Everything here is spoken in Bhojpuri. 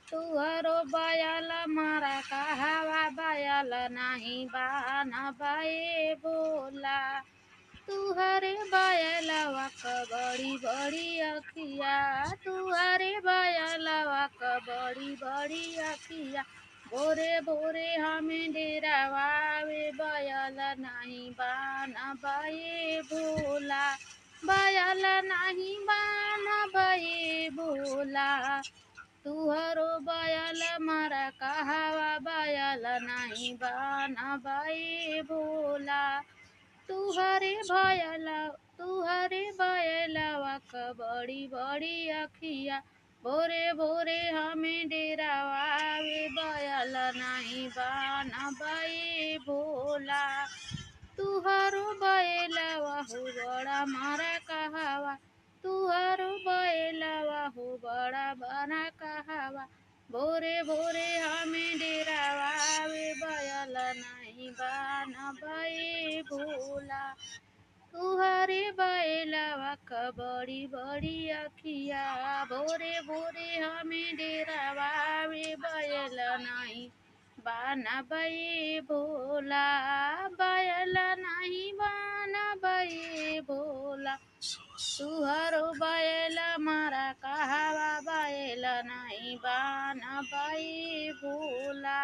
तुहरो बयल मारा कहवा बयल नाही बाना बाए बोला। तुहरे बयलवा क बड़ी बड़ी अखिया, तुहरे बयलवा क बड़ी बड़ी अखिया। भोरे भोरे हमें डेरावावे बयल नाही बाना बाए भोला। बयल नाही बाना बाए भोला। तुहरो बयल मारा कहवा बयल नाही बाना बाए भोला। तुहरे बयलवा क बड़ी बड़ी अखिया। भोरे भोरे हमें डेरावावे बयल नाही बाना बाए भोला। तुहरो बयलवा हो बड़ा मारा कहवा, तुहरो बयलवा हो बड़ा बना कहवा। भोरे भोरे हमें डेरावावे बयल नाही बाना बाए भोला। तुहरे बयलवा क बड़ी बड़ी अखिया। भोरे भोरे हमें डेरावावे बयल नाही बाना बाए भोला। बयल नाही बाना बाए भोला। तुहरो बयल मारा कहवा बयल नाही बाना बाए भोला।